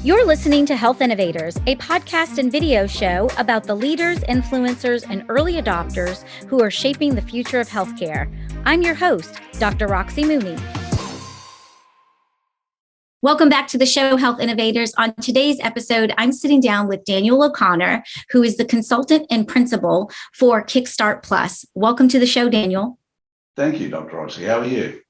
You're listening to Health Innovators, a podcast and video show about the leaders, influencers, and early adopters who are shaping the future of healthcare. I'm your host, Dr. Roxy Mooney. Welcome back to the show, Health Innovators. On today's episode, I'm sitting down with Daniel O'Connor, who is the consultant and principal for Kickstart Plus. Welcome to the show, Daniel. Thank you, Dr. Roxy. How are you?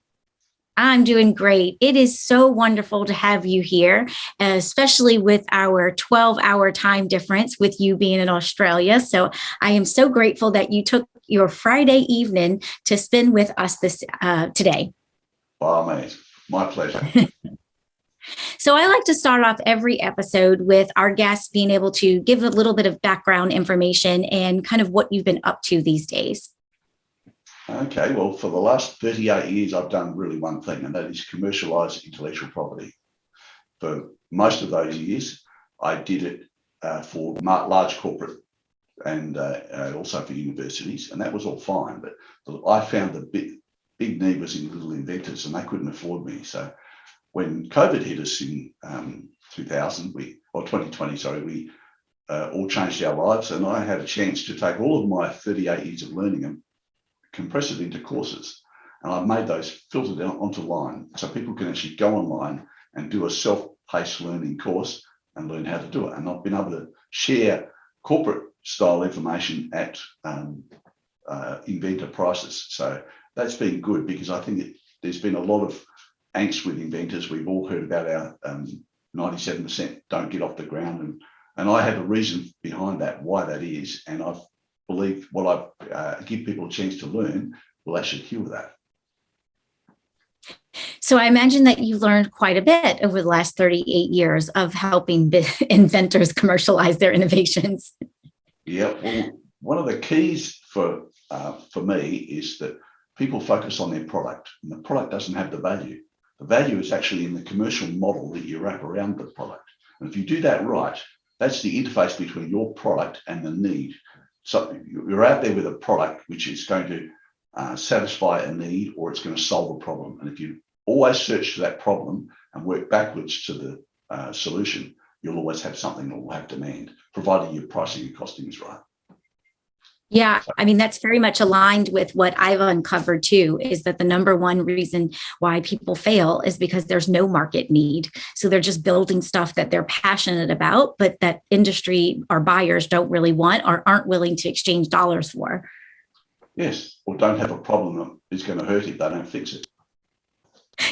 I'm doing great. It is so wonderful to have you here, especially with our 12-hour time difference with you being in Australia. So I am so grateful that you took your Friday evening to spend with us today. Well, mate, my pleasure. So I like to start off every episode with our guests being able to give a little bit of background information and kind of what you've been up to these days. Okay, well, for the last 38 years, I've done really one thing, and that is commercialize intellectual property. For most of those years, I did it for large corporate and also for universities, and that was all fine. But I found the big need was in little inventors, and they couldn't afford me. So when COVID hit us in 2020, we all changed our lives, and I had a chance to take all of my 38 years of learning and compress it into courses. And I've made those filtered out onto line so people can actually go online and do a self-paced learning course and learn how to do it. And I've been able to share corporate style information at inventor prices. So that's been good because I think there's been a lot of angst with inventors. We've all heard about our 97% don't get off the ground. And I have a reason behind that, why that is. And I've believe what I give people a chance to learn will actually cure that. So I imagine that you learned quite a bit over the last 38 years of helping inventors commercialize their innovations. Yeah, well, one of the keys for me is that people focus on their product, and the product doesn't have the value. The value is actually in the commercial model that you wrap around the product. And if you do that right, that's the interface between your product and the need. So you're out there with a product which is going to satisfy a need or it's going to solve a problem. And if you always search for that problem and work backwards to the solution, you'll always have something that will have demand, provided your pricing and costing is right. Yeah, I mean, that's very much aligned with what I've uncovered too, is that the number one reason why people fail is because there's no market need. So they're just building stuff that they're passionate about, but that industry or buyers don't really want or aren't willing to exchange dollars for. Yes, or don't have a problem that is going to hurt if they don't fix it.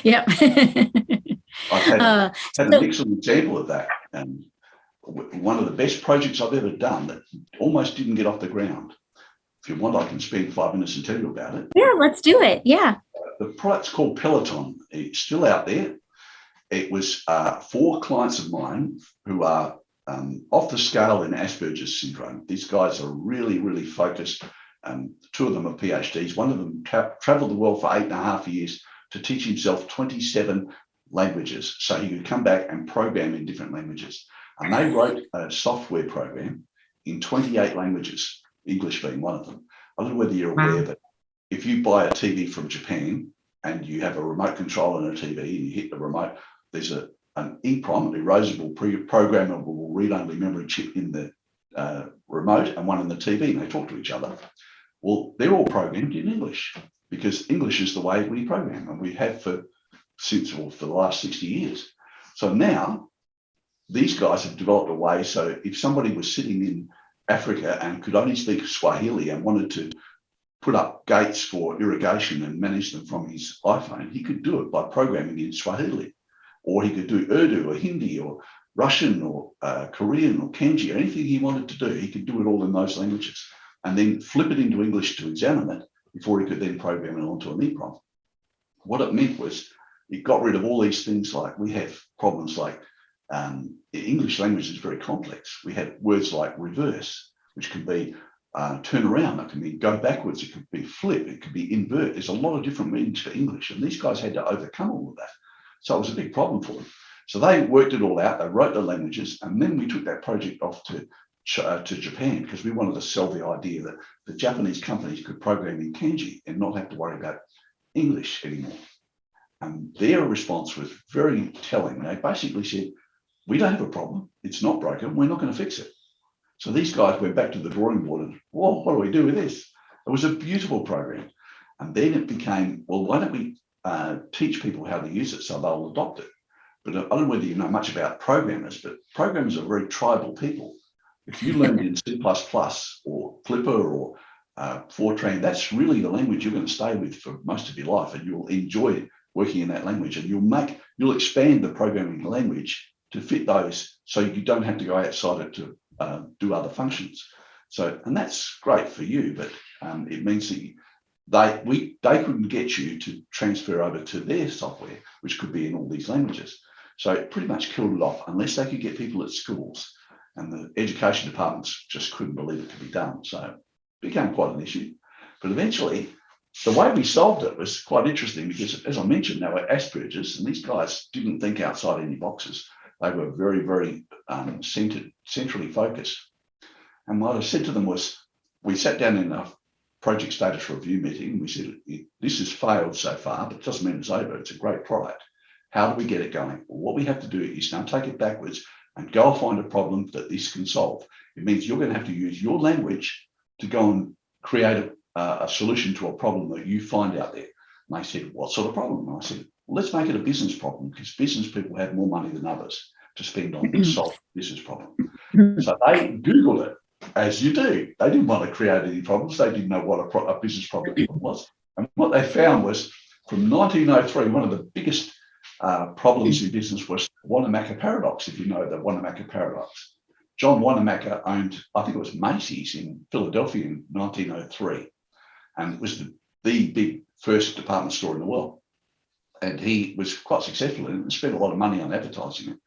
Yep. I've had an excellent example of that. And one of the best projects I've ever done that almost didn't get off the ground. If you want, I can spend 5 minutes and tell you about it. Yeah, let's do it. Yeah. The product's called Peloton. It's still out there. It was 4 clients of mine who are off the scale in Asperger's syndrome. These guys are really, really focused. 2 of them are PhDs. One of them traveled the world for 8.5 years to teach himself 27 languages so he could come back and program in different languages. And they wrote a software program in 28 languages, English being one of them. I don't know whether you're aware that if you buy a TV from Japan and you have a remote control on a TV and you hit the remote, there's an EEPROM, an erasable programmable read-only memory chip in the remote and one in the TV, and they talk to each other. Well, they're all programmed in English because English is the way we program, and we have for the last 60 years. So now these guys have developed a way so if somebody was sitting in Africa and could only speak Swahili and wanted to put up gates for irrigation and manage them from his iPhone, he could do it by programming in Swahili. Or he could do Urdu or Hindi or Russian or Korean or Kanji, or anything he wanted to do. He could do it all in those languages and then flip it into English to examine it before he could then program it onto an EEPROM. What it meant was it got rid of all these things like we have problems like English language is very complex. We have words like reverse, which can be turn around, it can be go backwards, it could be flip, it could be invert. There's a lot of different meanings for English, and these guys had to overcome all of that. So it was a big problem for them. So they worked it all out, they wrote the languages, and then we took that project off to Japan because we wanted to sell the idea that the Japanese companies could program in kanji and not have to worry about English anymore. And their response was very telling. They basically said, we don't have a problem. It's not broken. We're not going to fix it. So these guys went back to the drawing board and, well, what do we do with this? It was a beautiful program. And then it became, well, why don't we teach people how to use it so they'll adopt it? But I don't know whether you know much about programmers, but programmers are very tribal people. If you learned in C++ or Clipper or Fortran, that's really the language you're going to stay with for most of your life, and you'll enjoy working in that language, and you'll expand the programming language to fit those, so you don't have to go outside it to do other functions. So, and that's great for you, but it means that they couldn't get you to transfer over to their software, which could be in all these languages. So it pretty much killed it off unless they could get people at schools, and the education departments just couldn't believe it could be done. So it became quite an issue. But eventually, the way we solved it was quite interesting because, as I mentioned, they were Asperger's, and these guys didn't think outside any boxes. They were very, very centrally focused. And what I said to them was, we sat down in a project status review meeting, and we said, this has failed so far, but it doesn't mean it's over. It's a great product. How do we get it going? Well, what we have to do is now take it backwards and go find a problem that this can solve. It means you're going to have to use your language to go and create a solution to a problem that you find out there. And they said, what sort of problem? And I said, well, let's make it a business problem, because business people have more money than others to spend on solve business problem. So they Googled it, as you do. They didn't want to create any problems. They didn't know what a business problem was. And what they found was, from 1903, one of the biggest problems in business was Wanamaker paradox, if you know the Wanamaker paradox. John Wanamaker owned, I think it was Macy's in Philadelphia in 1903. And it was the big first department store in the world. And he was quite successful in it and spent a lot of money on advertising it.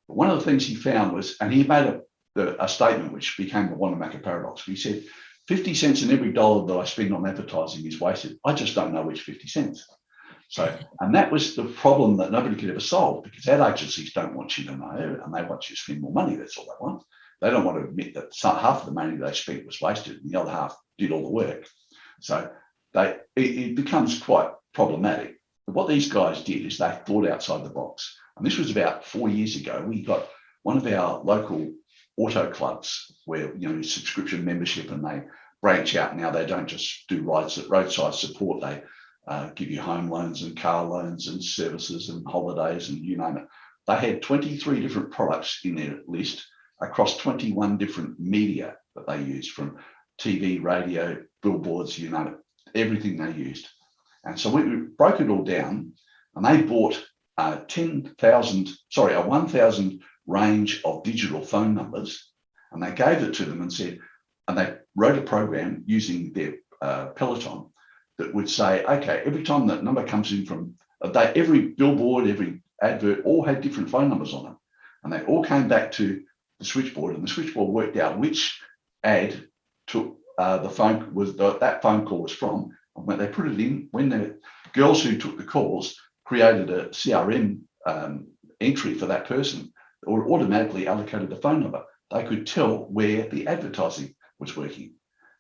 But one of the things he found was, and he made a statement which became the Wanamaker paradox. He said, 50 cents in every dollar that I spend on advertising is wasted. I just don't know which 50 cents. So, and that was the problem that nobody could ever solve, because ad agencies don't want you to know, and they want you to spend more money. That's all they want. They don't want to admit that half of the money they spent was wasted and the other half did all the work. So it becomes quite problematic. But what these guys did is they thought outside the box. And this was about 4 years ago. We got one of our local auto clubs where, subscription membership, and they branch out now. They don't just do roadside support. They give you home loans and car loans and services and holidays and you name it. They had 23 different products in their list across 21 different media that they used, from TV, radio, billboards, you name it, everything they used. And so we broke it all down, and they bought a 1,000 range of digital phone numbers, and they gave it to them and said, and they wrote a program using their Peloton that would say, okay, every time that number comes in from every billboard, every advert, all had different phone numbers on them. And they all came back to the switchboard, and the switchboard worked out which ad took that phone call was from. And when they put it in, when the girls who took the calls created a CRM entry for that person, or automatically allocated the phone number, they could tell where the advertising was working.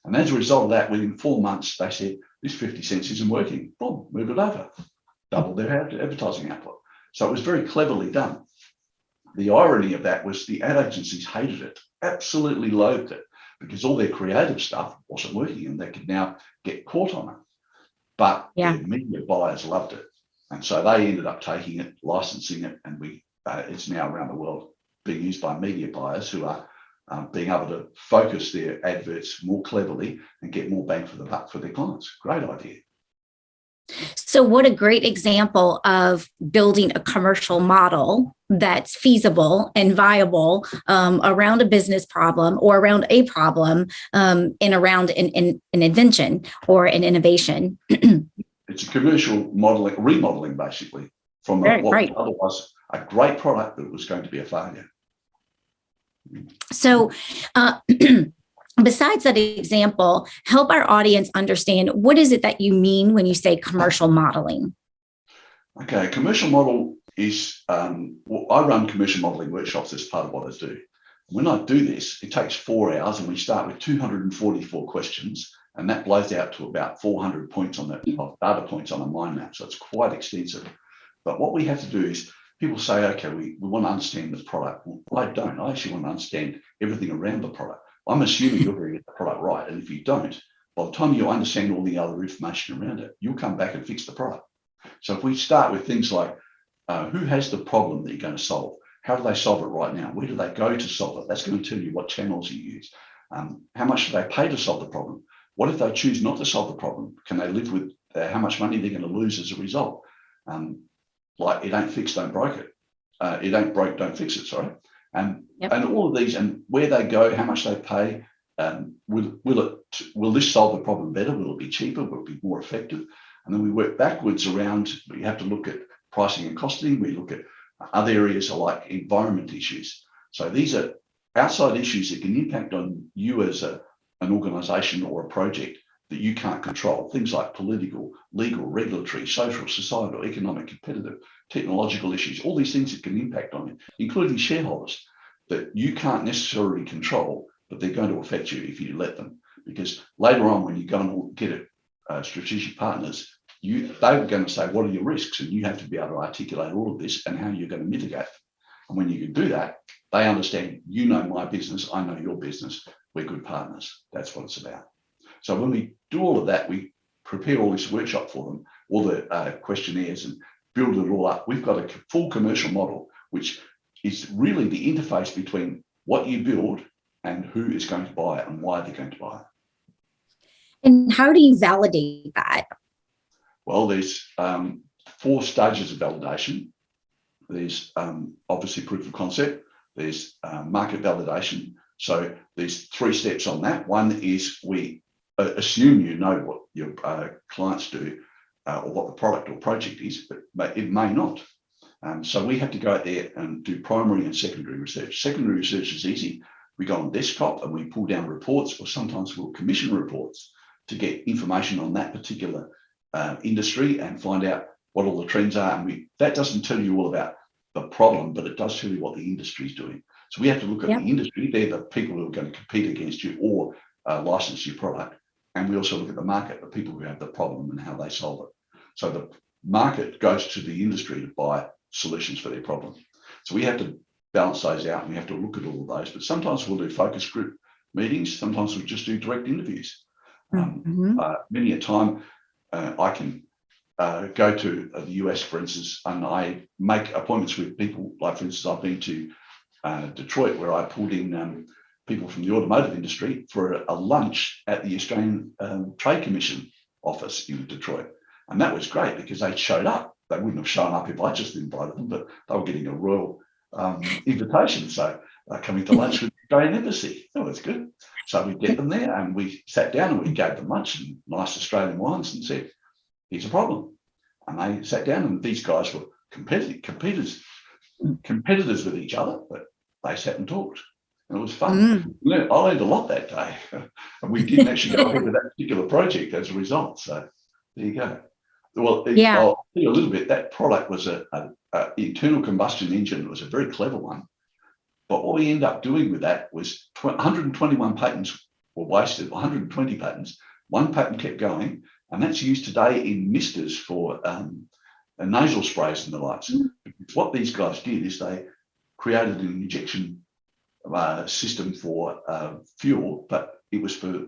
And as a result of that, within 4 months, they said, this 50 cents isn't working. Boom, move it over. Double their advertising output. So it was very cleverly done. The irony of that was the ad agencies hated it, absolutely loathed it, because all their creative stuff wasn't working and they could now get caught on it. But the media buyers loved it. And so they ended up taking it, licensing it, and it's now around the world being used by media buyers who are being able to focus their adverts more cleverly and get more bang for the buck for their clients. Great idea. So what a great example of building a commercial model that's feasible and viable around a business problem or around a problem and around an invention or an innovation. It's a commercial modeling, remodeling, basically, from what was otherwise a great product that was going to be a failure. So besides that example, help our audience understand, what is it that you mean when you say commercial modeling? Okay, commercial model is, I run commercial modeling workshops as part of what I do. When I do this, it takes 4 hours, and we start with 244 questions, and that blows out to about 400 points of data points on a mind map. So it's quite extensive. But what we have to do is people say, okay, we want to understand the product. Well, I don't. I actually want to understand everything around the product. I'm assuming you're going to get the product right. And if you don't, by the time you understand all the other information around it, you'll come back and fix the product. So if we start with things like who has the problem that you're going to solve? How do they solve it right now? Where do they go to solve it? That's going to tell you what channels you use. How much do they pay to solve the problem? What if they choose not to solve the problem? Can they live with how much money they're going to lose as a result? Like it ain't fixed, don't break it. It ain't broke, don't fix it, sorry. And all of these, and where they go, how much they pay, will this solve the problem better? Will it be cheaper? Will it be more effective? And then we work backwards around. We have to look at pricing and costing. We look at other areas like environment issues. So these are outside issues that can impact on you as an organisation or a project that you can't control. Things like political, legal, regulatory, social, societal, economic, competitive, technological issues, all these things that can impact on you, including shareholders that you can't necessarily control, but they're going to affect you if you let them. Because later on, when you go and get it, strategic partners, they were going to say, what are your risks? And you have to be able to articulate all of this and how you're going to mitigate. And when you can do that, they understand, you know my business, I know your business, we're good partners. That's what it's about. So when we do all of that, we prepare all this workshop for them, all the questionnaires, and build it all up. We've got a full commercial model, which is really the interface between what you build and who is going to buy it and why they're going to buy it. And how do you validate that? Well, there's 4 stages of validation. There's obviously proof of concept. There's market validation. So there's 3 steps on that. One is we assume you know what your clients do or what the product or project is, but it may not. So we have to go out there and do primary and secondary research. Secondary research is easy. We go on desktop and we pull down reports, or sometimes we'll commission reports to get information on that particular industry and find out what all the trends are. And that doesn't tell you all about the problem, but it does tell you what the industry is doing. So we have to look at the industry. They're the people who are going to compete against you or license your product. And we also look at the market, the people who have the problem and how they solve it. So the market goes to the industry to buy solutions for their problem. So we have to balance those out and we have to look at all of those. But sometimes we'll do focus group meetings. Sometimes we'll just do direct interviews. Many a time I can go to the US, for instance, and I make appointments with people. Like, for instance, I've been to Detroit, where I pulled in people from the automotive industry for a lunch at the Australian Trade Commission office in Detroit. And that was great because they showed up. They wouldn't have shown up if I just invited them, but they were getting a royal invitation. So coming to lunch with the Australian Embassy. That was good. So we get them there and we sat down and we gave them lunch and nice Australian wines and said, here's a problem. And they sat down, and these guys were competitors with each other, but they sat and talked. And it was fun. I learned a lot that day. And we didn't actually go ahead with that particular project as a result. So there you go. Well, I'll tell you a little bit. That product was an internal combustion engine. It was a very clever one. But what we ended up doing with that was 121 patents were wasted, 120 patents. One patent kept going, and that's used today in misters for nasal sprays and the likes. What these guys did is they created an injection system for fuel, but it was for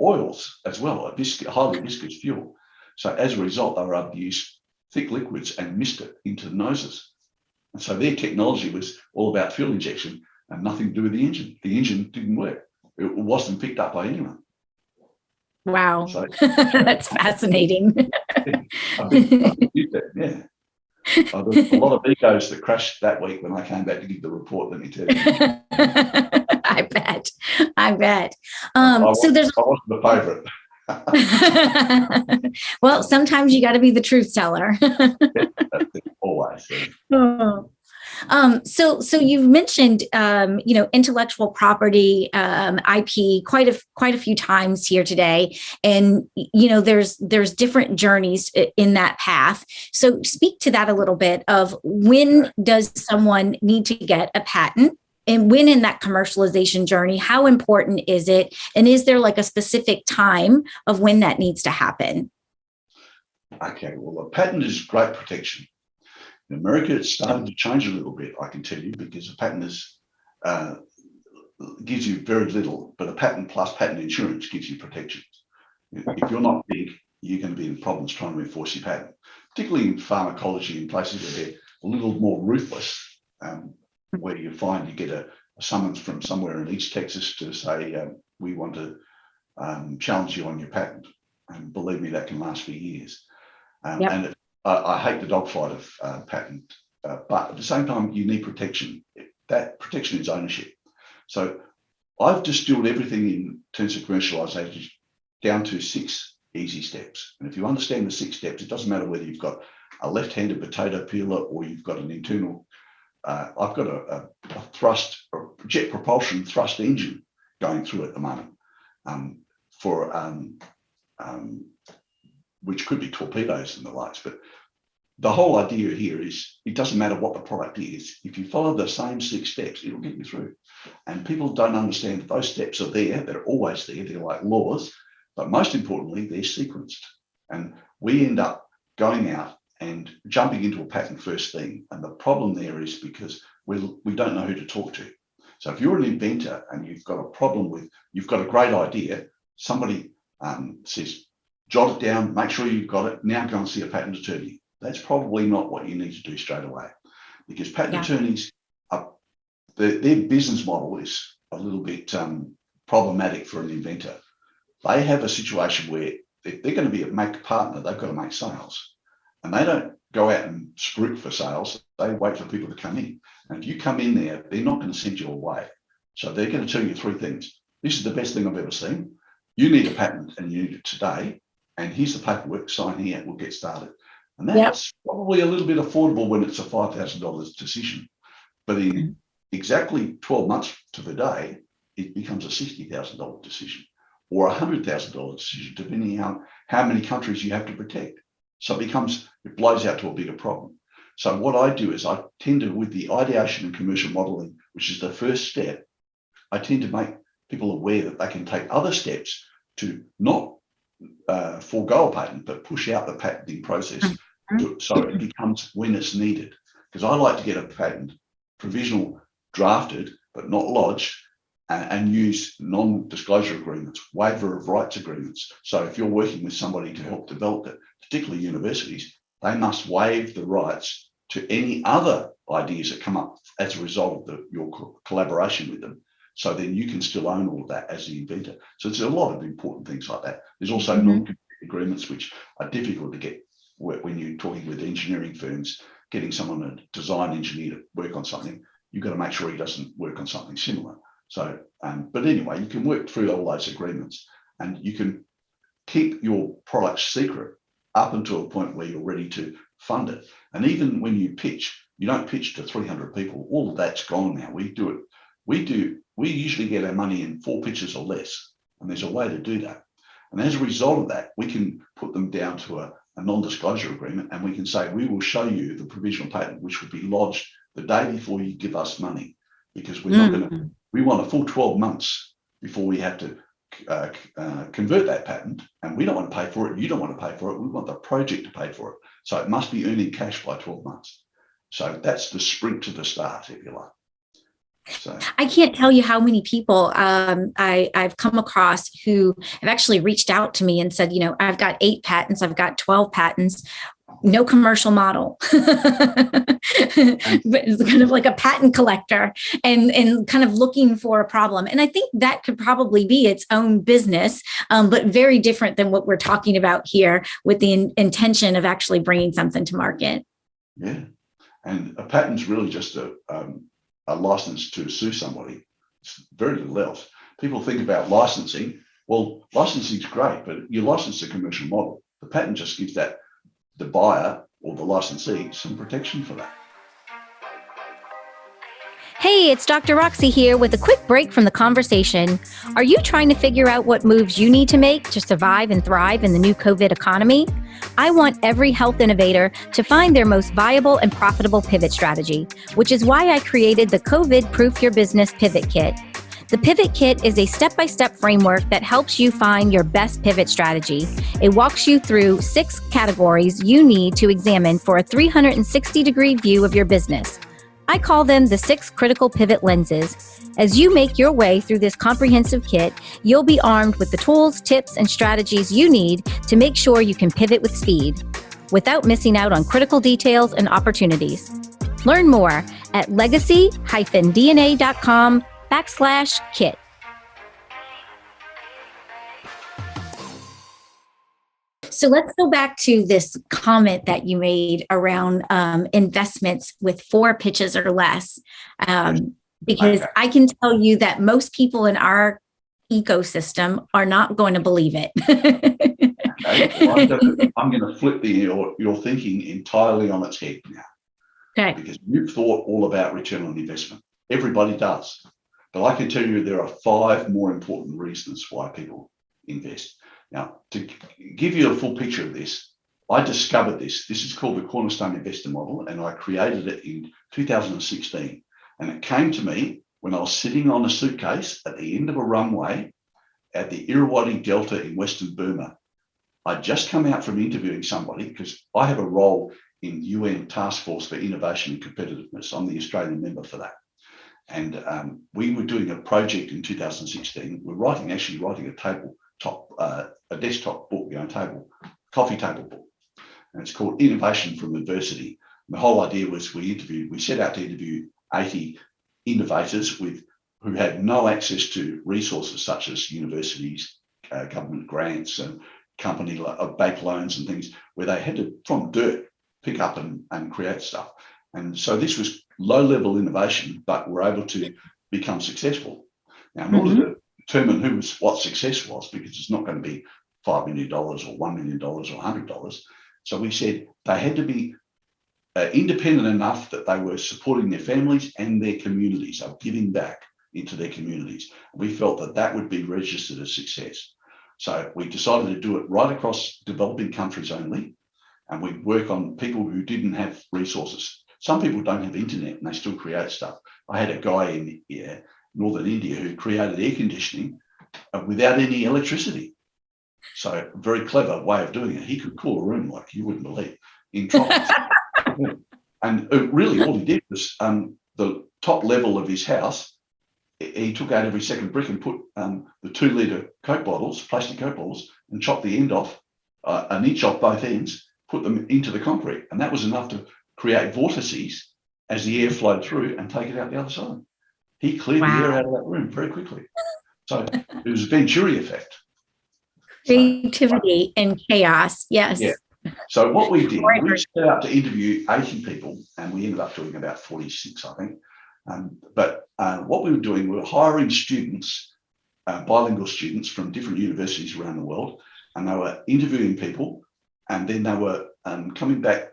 oils as well, a highly viscous fuel. So as a result, they were able to use thick liquids and mist it into the noses. And so their technology was all about fuel injection and nothing to do with the engine. The engine didn't work. It wasn't picked up by anyone. Wow. So, that's fascinating. Yeah. There was a lot of egos that crashed that week when I came back to give the report, let me tell you. I bet. I wasn't the favourite. Well, sometimes you got to be the truth teller. Always. Yeah. So you've mentioned, intellectual property, IP quite a few times here today, and there's different journeys in that path. So speak to that a little bit of when does someone need to get a patent? And when in that commercialization journey, how important is it? And is there like a specific time of when that needs to happen? Okay, well, a patent is great protection. In America, it's starting to change a little bit, I can tell you, because a patent gives you very little, but a patent plus patent insurance gives you protection. If you're not big, you're going to be in problems trying to enforce your patent, particularly in pharmacology and places where they're a little more ruthless, where you find you get a summons from somewhere in East Texas to say, we want to challenge you on your patent. And believe me, that can last for years. And I hate the dogfight of patent, but at the same time, you need protection. That protection is ownership. So I've distilled everything in terms of commercialization down to 6 easy steps. And if you understand the 6 steps, it doesn't matter whether you've got a left-handed potato peeler or you've got an internal, I've got a jet propulsion thrust engine going through at the moment which could be torpedoes and the likes. But the whole idea here is it doesn't matter what the product is. If you follow the same 6 steps, it'll get you through. And people don't understand that those steps are there. They're always there. They're like laws. But most importantly, they're sequenced. And we end up going out and jumping into a patent first thing. And the problem there is because we don't know who to talk to. So if you're an inventor and you've got a problem with, you've got a great idea, somebody says, jot it down, make sure you've got it, now go and see a patent attorney. That's probably not what you need to do straight away, because patent attorneys, their business model is a little bit problematic for an inventor. They have a situation where if they're going to be a make partner, they've got to make sales. And they don't go out and scroot for sales. They wait for people to come in. And if you come in there, they're not going to send you away. So they're going to tell you 3 things. This is the best thing I've ever seen. You need a patent and you need it today. And here's the paperwork, sign here, we'll get started. And that's probably a little bit affordable when it's a $5,000 decision. But in exactly 12 months to the day, it becomes a $60,000 decision or a $100,000 decision, depending on how many countries you have to protect. So it blows out to a bigger problem. So what I do is I tend to, with the ideation and commercial modeling, which is the first step, I tend to make people aware that they can take other steps to not forego a patent, but push out the patenting process so it becomes when it's needed. Because I like to get a patent provisional drafted, but not lodged, and use non-disclosure agreements, waiver of rights agreements. So if you're working with somebody to help develop it, particularly universities, they must waive the rights to any other ideas that come up as a result of your collaboration with them. So then you can still own all of that as the inventor. So there's a lot of important things like that. There's also non-compete agreements, which are difficult to get when you're talking with engineering firms, getting someone, a design engineer, to work on something. You've got to make sure he doesn't work on something similar. So, but anyway, you can work through all those agreements and you can keep your product secret up until a point where you're ready to fund it. And even when you pitch, you don't pitch to 300 people. All of that's gone now. We usually get our money in 4 pitches or less, and there's a way to do that. And as a result of that, we can put them down to a non-disclosure agreement, and we can say, we will show you the provisional patent, which will be lodged the day before you give us money, because we're not going to, we want a full 12 months before we have to convert that patent, and we don't want to pay for it. You don't want to pay for it. We want the project to pay for it. So it must be earning cash by 12 months. So that's the sprint to the start, if you like. So I can't tell you how many people I've come across who have actually reached out to me and said, I've got 8 patents, I've got 12 patents, no commercial model. But it's kind of like a patent collector and kind of looking for a problem. And I think that could probably be its own business, but very different than what we're talking about here with the intention of actually bringing something to market. Yeah. And a patent's really just a license to sue somebody. It's very little else. People think about licensing. Well, licensing is great, but you license a commercial model. The patent just gives that the buyer or the licensee some protection for that. Hey, it's Dr. Roxy here with a quick break from the conversation. Are you trying to figure out what moves you need to make to survive and thrive in the new COVID economy? I want every health innovator to find their most viable and profitable pivot strategy, which is why I created the COVID Proof Your Business Pivot Kit. The Pivot Kit is a step-by-step framework that helps you find your best pivot strategy. It walks you through 6 categories you need to examine for a 360-degree view of your business. I call them the 6 critical pivot lenses. As you make your way through this comprehensive kit, you'll be armed with the tools, tips, and strategies you need to make sure you can pivot with speed without missing out on critical details and opportunities. Learn more at legacy-dna.com/kit. So let's go back to this comment that you made around investments with 4 pitches or less, because Okay. I can tell you that most people in our ecosystem are not going to believe it. Okay, well, I'm going to flip your thinking entirely on its head now, Okay. because you've thought all about return on investment. Everybody does. But I can tell you there are 5 more important reasons why people invest. Now, to give you a full picture of this, I discovered this. This is called the Cornerstone Investor Model, and I created it in 2016. And it came to me when I was sitting on a suitcase at the end of a runway at the Irrawaddy Delta in Western Burma. I'd just come out from interviewing somebody because I have a role in the UN Task Force for Innovation and Competitiveness. I'm the Australian member for that. And we were doing a project in 2016. We're writing a desktop book, coffee table book. And it's called Innovation from Adversity. And the whole idea was we set out to interview 80 innovators who had no access to resources such as universities, government grants, and bank loans and things, where they had to, from dirt, pick up and create stuff. And so this was low-level innovation, but we're able to become successful. Now, in order to determine what success was, because it's not going to be $5 million or $1 million or $100, so we said they had to be independent enough that they were supporting their families and their communities, so giving back into their communities. We felt that would be registered as success. So we decided to do it right across developing countries only, and we work on people who didn't have resources. Some people don't have internet and they still create stuff. I had a guy in northern India who created air conditioning without any electricity. So very clever way of doing it. He could cool a room like you wouldn't believe in tropics. And really all he did was the top level of his house, he took out every second brick and put the 2-litre Coke bottles, plastic Coke bottles, and chopped the end off, an inch off both ends, put them into the concrete. And that was enough to create vortices as the air flowed through and take it out the other side. He cleared the air out of that room very quickly. So it was a Venturi effect. Creativity and chaos. Yes. Yeah. So what we did, we set out to interview 80 people, and we ended up doing about 46, I think. But what we were doing, we were hiring students, bilingual students from different universities around the world, and they were interviewing people, and then they were coming back,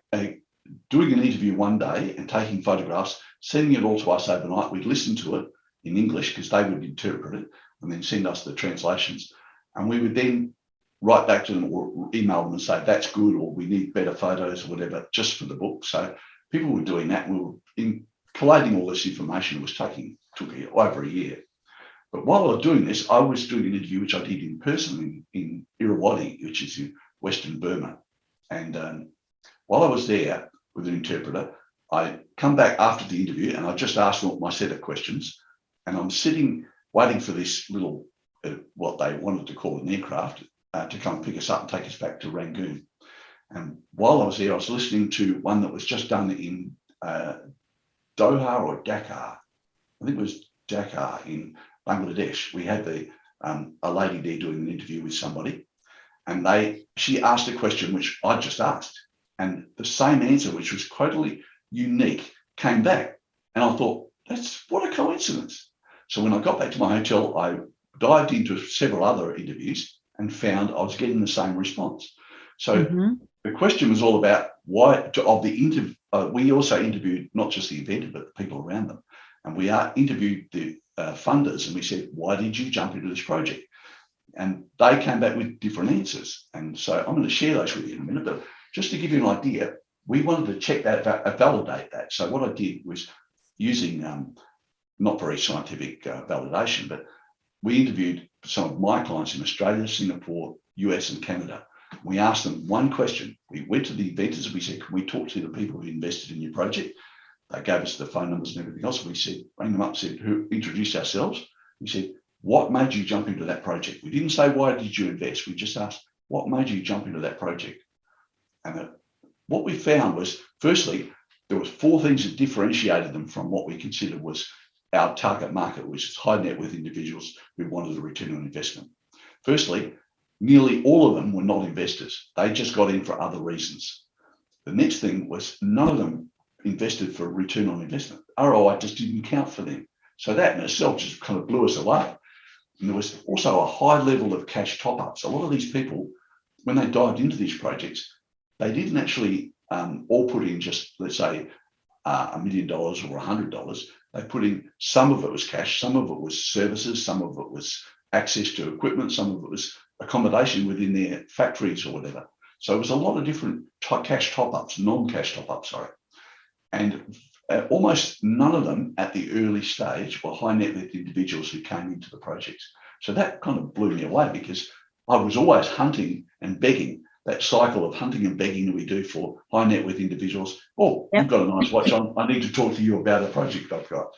doing an interview one day and taking photographs, sending it all to us overnight. We'd listen to it in English because they would interpret it and then send us the translations. And we would then write back to them or email them and say, that's good, or we need better photos or whatever, just for the book. So people were doing that. We were collating all this information. It took over a year. But while I was doing this, I was doing an interview, which I did in person in Irrawaddy, which is in Western Burma. And while I was there with an interpreter, I come back after the interview and I just asked them my set of questions. And I'm sitting waiting for this little, what they wanted to call an aircraft, to come and pick us up and take us back to Rangoon. And while I was there, I was listening to one that was just done in Doha or Dakar. I think it was Dakar in Bangladesh. We had a lady there doing an interview with somebody, and she asked a question which I just asked, and the same answer, which was totally unique, came back. And I thought, what a coincidence. So when I got back to my hotel, I dived into several other interviews and found I was getting the same response. So the question was all about we also interviewed not just the inventor, but the people around them. And we interviewed the funders, and we said, why did you jump into this project? And they came back with different answers. And so I'm going to share those with you in a minute, but just to give you an idea, we wanted to check that, validate that. So what I did was using not very scientific validation, but we interviewed some of my clients in Australia, Singapore, US, and Canada. We asked them one question. We went to the inventors and we said, can we talk to the people who invested in your project? They gave us the phone numbers and everything else. We said, rang them up, said, who introduced ourselves. We said, what made you jump into that project? We didn't say, why did you invest? We just asked, what made you jump into that project? And what we found was, firstly, there was 4 things that differentiated them from what we considered was our target market, which is high net worth individuals who wanted a return on investment. Firstly, nearly all of them were not investors. They just got in for other reasons. The next thing was none of them invested for a return on investment. ROI just didn't count for them. So that in itself just kind of blew us away. And there was also a high level of cash top-ups. A lot of these people, when they dived into these projects, they didn't actually all put in just, let's say, $1 million or $100. They put in, some of it was cash, some of it was services, some of it was access to equipment, some of it was accommodation within their factories or whatever. So it was a lot of different cash top-ups, non-cash top-ups, sorry. And almost none of them at the early stage were high net worth individuals who came into the projects. So that kind of blew me away because I was always hunting and begging, that cycle of hunting and begging that we do for high net worth individuals. Oh, Yep. You've got a nice watch on. I need to talk to you about a project I've got.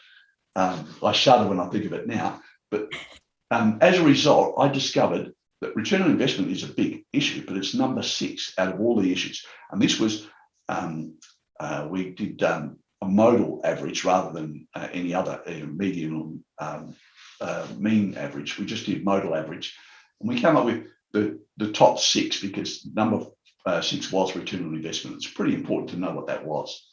I shudder when I think of it now. But as a result, I discovered that return on investment is a big issue, but it's number 6 out of all the issues. And this was, we did a modal average rather than any other median or mean average. We just did modal average. And we came up with the top 6 because number 6 was return on investment. It's pretty important to know what that was.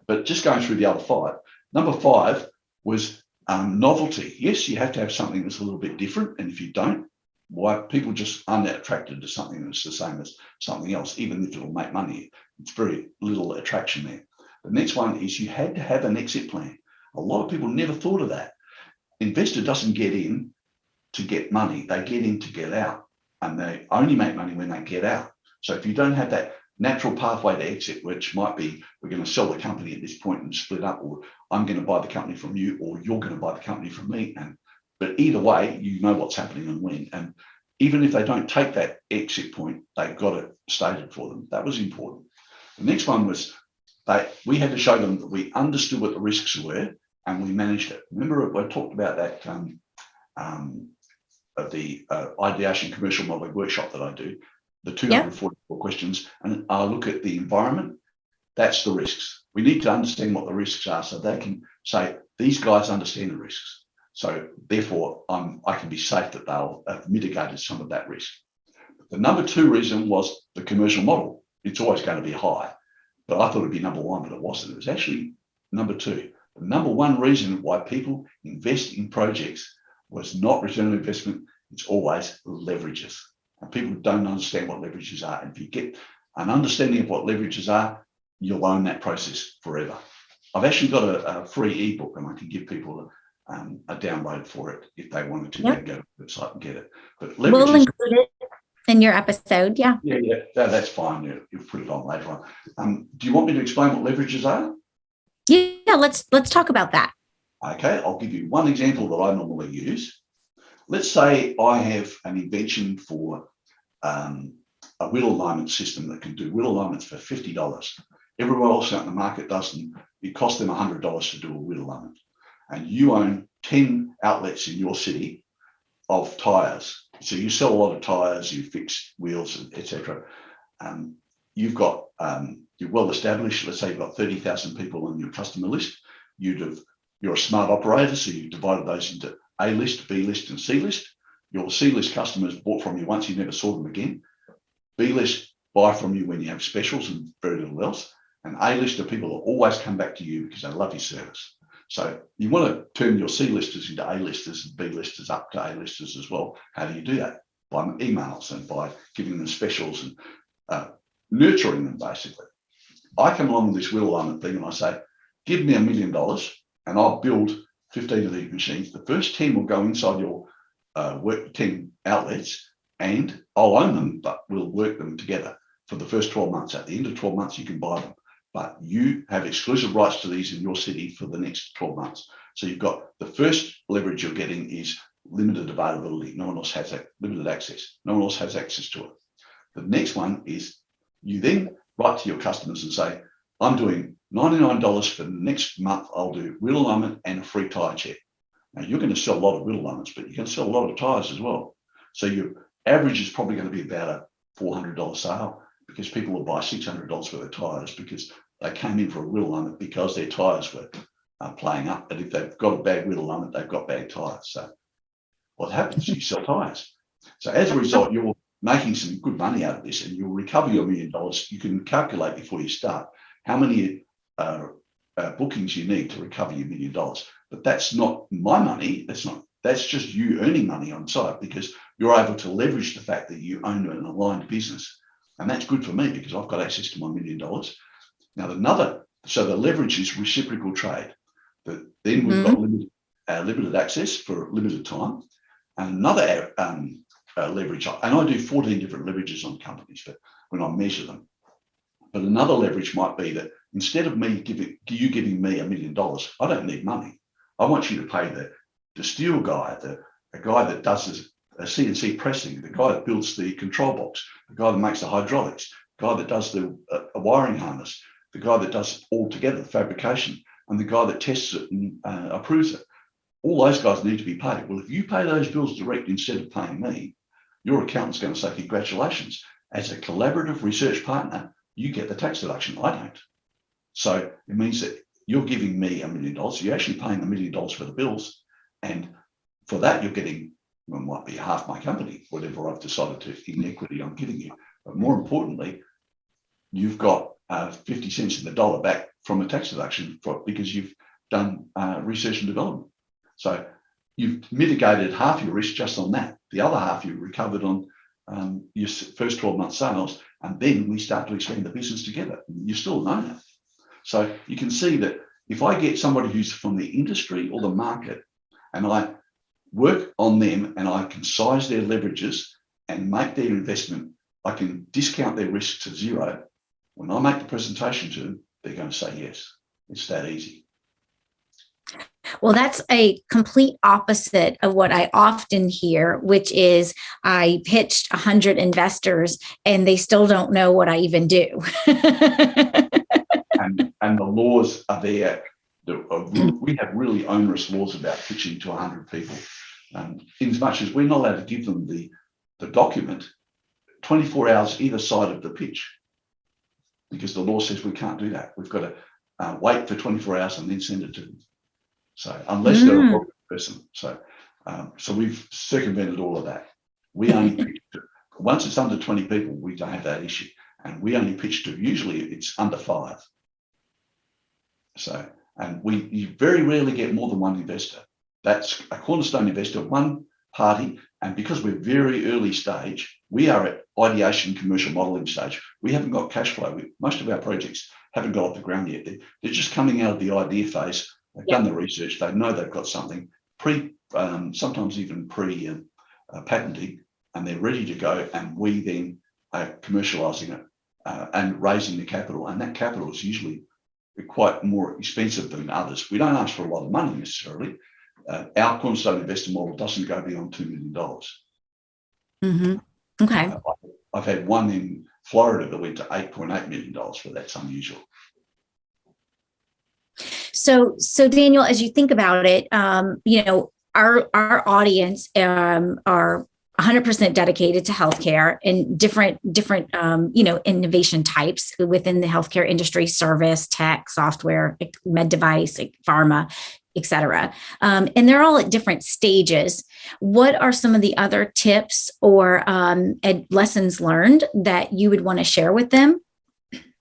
But just going through the other 5, number 5 was novelty. Yes, you have to have something that's a little bit different. And if you don't, why people just aren't attracted to something that's the same as something else, even if it'll make money. It's very little attraction there. The next one is you had to have an exit plan. A lot of people never thought of that. Investor doesn't get in to get money. They get in to get out, and they only make money when they get out. So if you don't have that natural pathway to exit, which might be we're going to sell the company at this point and split up, or I'm going to buy the company from you, or you're going to buy the company from me. But either way, you know what's happening and when. And even if they don't take that exit point, they've got it stated for them. That was important. The next one was we had to show them that we understood what the risks were and we managed it. Remember, I talked about that the ideation commercial modeling workshop that I do, the 244 questions, and I look at the environment. That's the risks. We need to understand what the risks are so they can say, these guys understand the risks. So therefore, I can be safe that they'll have mitigated some of that risk. The number 2 reason was the commercial model. It's always going to be high, but I thought it'd be number 1, but it wasn't. It was actually number 2. The number 1 reason why people invest in projects was not return on investment. It's always leverages. And people don't understand what leverages are. And if you get an understanding of what leverages are, you'll own that process forever. I've actually got a free ebook, and I can give people a download for it if they wanted to. They can go to the website and get it. But we'll include it in your episode. Yeah. Yeah, that's fine. You'll put it on later on. Do you want me to explain what leverages are? Yeah, let's talk about that. Okay, I'll give you one example that I normally use. Let's say I have an invention for a wheel alignment system that can do wheel alignments for $50. Everyone else out in the market doesn't. It costs them $100 to do a wheel alignment. And you own 10 outlets in your city of tires. So you sell a lot of tires, you fix wheels, etc. You've got, you're well established. Let's say you've got 30,000 people on your customer list. You're a smart operator, so you've divided those into A list, B list, and C list. Your C list customers bought from you once, you never saw them again. B list buy from you when you have specials and very little else. And A list are people that always come back to you because they love your service. So you want to turn your C listers into A listers and B listers up to A listers as well. How do you do that? By emails and by giving them specials and nurturing them, basically. I come along with this wheel alignment thing and I say, give me $1 million and I'll build 15 of these machines. The first 10 will go inside your 10 outlets and I'll own them, but we'll work them together for the first 12 months. At the end of 12 months, you can buy them. But you have exclusive rights to these in your city for the next 12 months. So you've got the first leverage you're getting is limited availability. No one else has that, limited access. No one else has access to it. The next one is you then write to your customers and say, I'm doing $99 for the next month. I'll do wheel alignment and a free tyre check. Now you're going to sell a lot of wheel alignments, but you can sell a lot of tyres as well. So your average is probably going to be about a $400 sale, because people will buy $600 worth of tyres because they came in for a wheel alignment because their tyres were playing up. And if they've got a bad wheel alignment, they've got bad tyres. So what happens? You sell tyres. So as a result, you're making some good money out of this, and you'll recover your $1 million. You can calculate before you start how many bookings you need to recover your $1 million. But that's not my money. That's just you earning money on site, because you're able to leverage the fact that you own an aligned business. And that's good for me because I've got access to my $1 million. Now, so the leverage is reciprocal trade. But then we've got limited access for limited time. And another leverage, and I do 14 different leverages on companies, but when I measure them. But another leverage might be that instead of you giving me $1 million, I don't need money. I want you to pay the steel guy, the guy that does the CNC pressing, the guy that builds the control box, the guy that makes the hydraulics, the guy that does the wiring harness, the guy that does all together the fabrication, and the guy that tests it and approves it. All those guys need to be paid. Well, if you pay those bills direct instead of paying me, your accountant's going to say, congratulations. As a collaborative research partner, you get the tax deduction. I don't. So it means that you're giving me $1 million. You're actually paying $1 million for the bills. And for that, you're getting, well, might be half my company, whatever I've decided to, in equity I'm giving you. But more importantly, you've got 50 cents in the dollar back from a tax deduction because you've done research and development. So you've mitigated half your risk just on that. The other half you've recovered on your first 12-month sales, and then we start to expand the business together. You're still an owner. So you can see that if I get somebody who's from the industry or the market, and I work on them and I can size their leverages and make their investment, I can discount their risk to zero. When I make the presentation to them, they're going to say yes. It's that easy. Well, that's a complete opposite of what I often hear, which is I pitched 100 investors and they still don't know what I even do. and the laws are there. We have really onerous laws about pitching to 100 people. In as much as we're not allowed to give them the document 24 hours either side of the pitch, because the law says we can't do that. We've got to wait for 24 hours and then send it to them. So unless they're a corporate person. So we've circumvented all of that. We only pitch to, once it's under 20 people, we don't have that issue. And we only pitch to, usually it's under 5. So, and you very rarely get more than one investor. That's a cornerstone investor, one party. And because we're very early stage, we are at ideation commercial modeling stage. We haven't got cash flow. Most of our projects haven't got off the ground yet. They're just coming out of the idea phase. They've done the research. They know they've got something sometimes even patenting, and they're ready to go. And we then are commercializing it and raising the capital. And that capital is usually quite more expensive than others. We don't ask for a lot of money necessarily. Our cornerstone investor model doesn't go beyond $2 million. Mm-hmm. Okay. I've had one in Florida that went to $8.8 million, but that's unusual. So Daniel, as you think about it, our audience are 100% dedicated to healthcare and different innovation types within the healthcare industry: service, tech, software, med device, pharma, et cetera. And they're all at different stages. What are some of the other tips or lessons learned that you would want to share with them?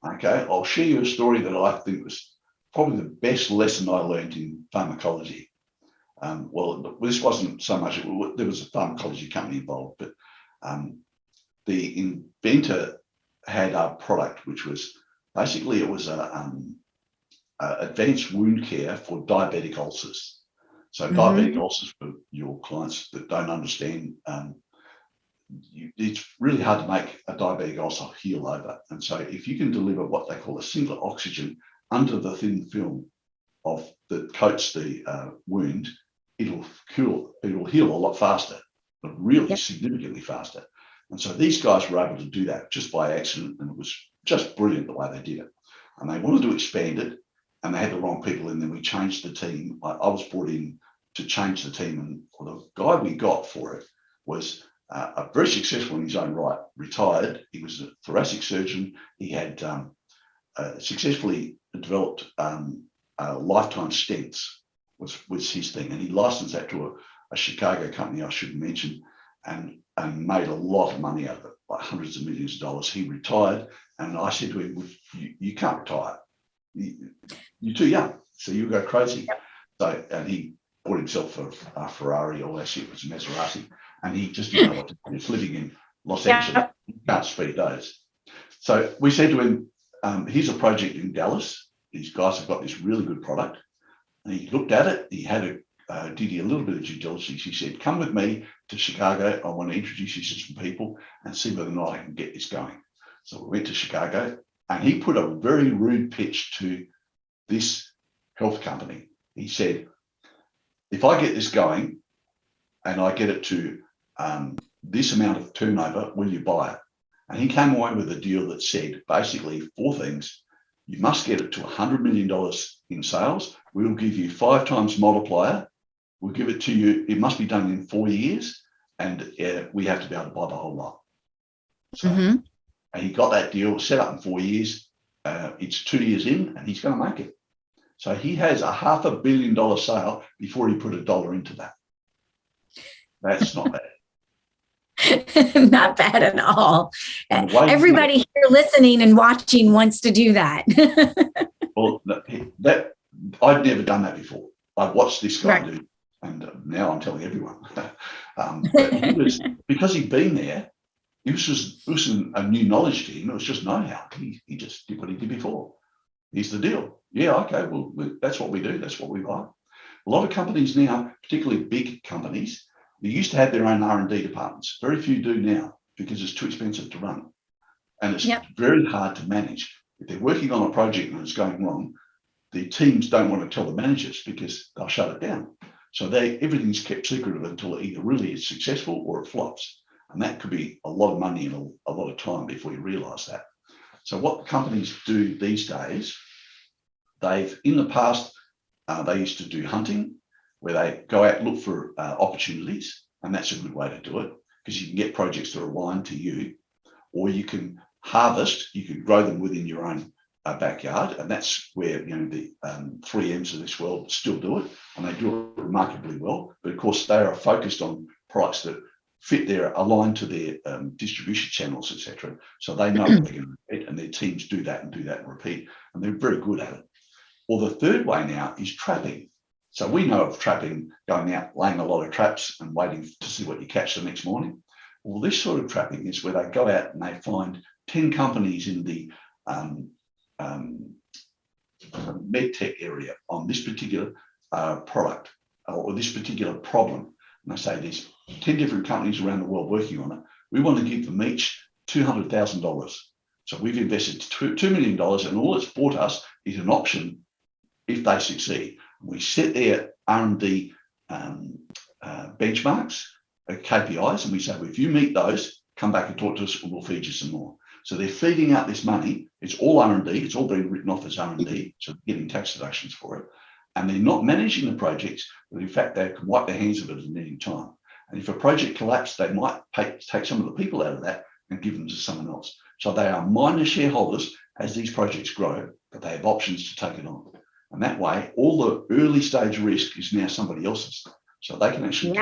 Okay, I'll share you a story that I think was probably the best lesson I learned in pharmacology. Well, this wasn't so much, there was a pharmacology company involved, but the inventor had a product which was basically, it was advanced wound care for diabetic ulcers. So diabetic ulcers, for your clients that don't understand, it's really hard to make a diabetic ulcer heal over. And so if you can deliver what they call a single oxygen under the thin film, that coats the wound, it'll heal a lot faster, but really significantly faster. And so these guys were able to do that just by accident, and it was just brilliant the way they did it. And they wanted to expand it, and they had the wrong people in. Then we changed the team. I was brought in to change the team, and the guy we got for it was a very successful in his own right. Retired. He was a thoracic surgeon. He had successfully developed lifetime stents was his thing, and he licensed that to a Chicago company I shouldn't mention, and made a lot of money out of it, like hundreds of millions of dollars. He retired, and I said to him, well, you can't retire. You're too young, so you go crazy. So, and he bought himself a Ferrari, or actually it was a Maserati, and he just didn't know what to do. He was living in Los Angeles. You can't speed those. So we said to him, here's a project in Dallas. These guys have got this really good product. And he looked at it. He had did a little bit of due diligence. He said, come with me to Chicago. I want to introduce you to some people and see whether or not I can get this going. So we went to Chicago, and he put a very rude pitch to this health company. He said, if I get this going and I get it to this amount of turnover, will you buy it? And he came away with a deal that said basically 4 things. You must get it to $100 million in sales. We'll give you 5 times multiplier. We'll give it to you. It must be done in 4 years, and we have to be able to buy the whole lot. So, and he got that deal set up in 4 years. It's 2 years in, and he's going to make it. So he has a $500 million sale before he put $1 into that. That's not bad. Not bad at all. Everybody here listening and watching wants to do that. Well, that I'd never done that before. I've watched this guy do, and now I'm telling everyone. But he was, because he'd been there, it was a new knowledge to him. It was just know-how. He just did what he did before. Here's the deal. Yeah, okay, well, that's what we do. That's what we buy. A lot of companies now, particularly big companies, they used to have their own R&D departments. Very few do now because it's too expensive to run. And it's very hard to manage. If they're working on a project and it's going wrong, the teams don't want to tell the managers because they'll shut it down. So everything's kept secretive until it either really is successful or it flops. And that could be a lot of money and a lot of time before you realize that. So what companies do these days, in the past, they used to do hunting, where they go out and look for opportunities, and that's a good way to do it because you can get projects that are aligned to you, or you can harvest, you can grow them within your own backyard, and that's where the 3Ms of this world still do it, and they do it remarkably well. But of course, they are focused on products that fit aligned to their distribution channels, etc. So they know what they're going to repeat, and their teams do that and repeat, and they're very good at it. Well, the third way now is trapping. So we know of trapping, going out, laying a lot of traps and waiting to see what you catch the next morning. Well, this sort of trapping is where they go out and they find 10 companies in the med tech area on this particular product or this particular problem. And they say there's 10 different companies around the world working on it. We want to give them each $200,000. So we've invested $2 million, and all it's bought us is an option if they succeed. We set their R&D benchmarks, KPIs, and we say, well, if you meet those, come back and talk to us and we'll feed you some more. So they're feeding out this money. It's all R&D. It's all being written off as R&D, so they're getting tax deductions for it. And they're not managing the projects, but in fact, they can wipe their hands of it at any time. And if a project collapses, they might take some of the people out of that and give them to someone else. So they are minor shareholders as these projects grow, but they have options to take it on. And that way, all the early stage risk is now somebody else's. So they can actually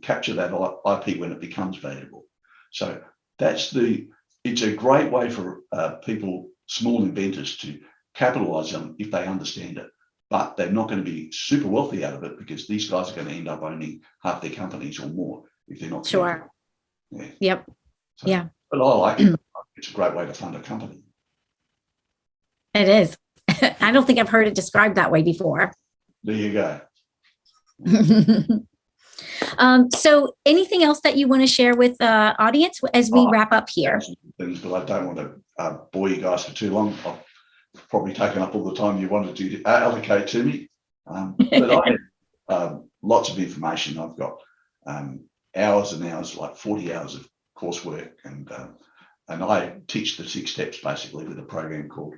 capture that IP when it becomes valuable. So it's a great way for people, small inventors, to capitalize on if they understand it. But they're not going to be super wealthy out of it because these guys are going to end up owning half their companies or more if they're not careful. Sure. Yep. So, but I like it. It's a great way to fund a company. It is. I don't think I've heard it described that way before. There you go. So anything else that you want to share with the audience as we wrap up here? Things, but I don't want to bore you guys for too long. probably taken up all the time you wanted to allocate to me. But I have lots of information. I've got hours and hours, like 40 hours of coursework, and I teach the 6 steps basically with a program called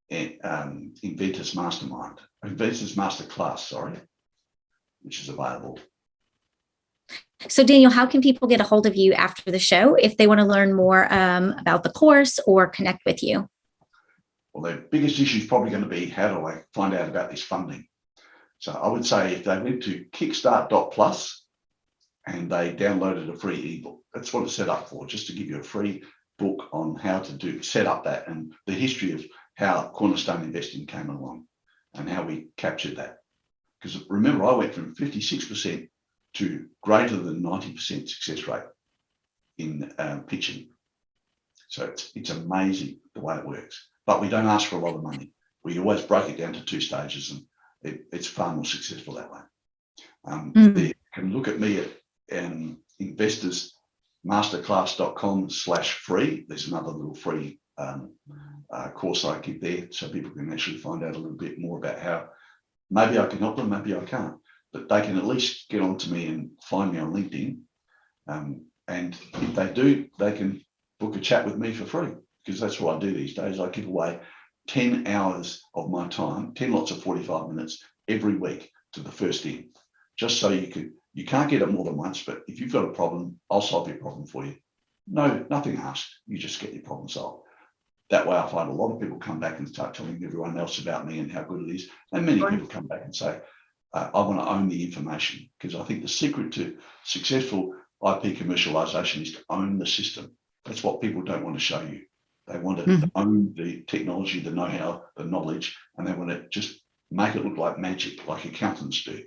Inventors Masterclass, which is available. So Daniel, how can people get a hold of you after the show if they want to learn more about the course or connect with you? Well, the biggest issue is probably going to be, how do I find out about this funding? So I would say if they went to kickstart.plus and they downloaded a free ebook, that's what it's set up for, just to give you a free book on how to set up that and the history of how cornerstone investing came along and how we captured that. Because remember, I went from 56% to greater than 90% success rate in pitching. So it's amazing the way it works. But we don't ask for a lot of money. We always break it down to 2 stages, and it's far more successful that way. You can look at me at investorsmasterclass.com/free. There's another little free course I give there, so people can actually find out a little bit more about how maybe I can help them, maybe I can't, but they can at least get onto me and find me on LinkedIn. And if they do, they can book a chat with me for free, because that's what I do these days. I give away 10 hours of my time, 10 lots of 45 minutes every week to the first in, just so you can't get it more than once, but if you've got a problem, I'll solve your problem for you. No, nothing asked. You just get your problem solved. That way I find a lot of people come back and start telling everyone else about me and how good it is. And many people come back and say, I want to own the information, because I think the secret to successful IP commercialization is to own the system. That's what people don't want to show you. They want to own the technology, the know-how, the knowledge, and they want to just make it look like magic, like accountants do.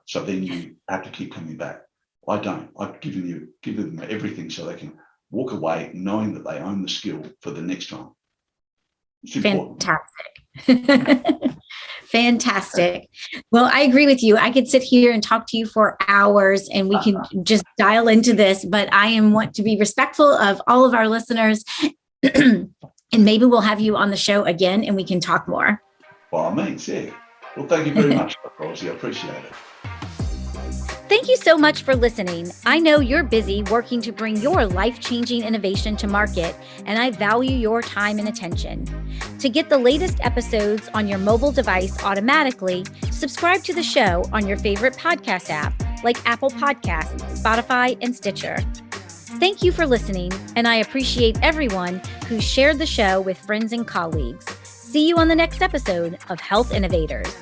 So then you have to keep coming back. I don't. I've given them everything so they can walk away knowing that they own the skill for the next time. Fantastic. Fantastic. Well, I agree with you. I could sit here and talk to you for hours and we can just dial into this, but I want to be respectful of all of our listeners. And maybe we'll have you on the show again and we can talk more. By all means, yeah. Well, thank you very much, Rosie. I appreciate it. Thank you so much for listening. I know you're busy working to bring your life-changing innovation to market, and I value your time and attention. To get the latest episodes on your mobile device automatically, subscribe to the show on your favorite podcast app like Apple Podcasts, Spotify, and Stitcher. Thank you for listening, and I appreciate everyone who shared the show with friends and colleagues. See you on the next episode of Health Innovators.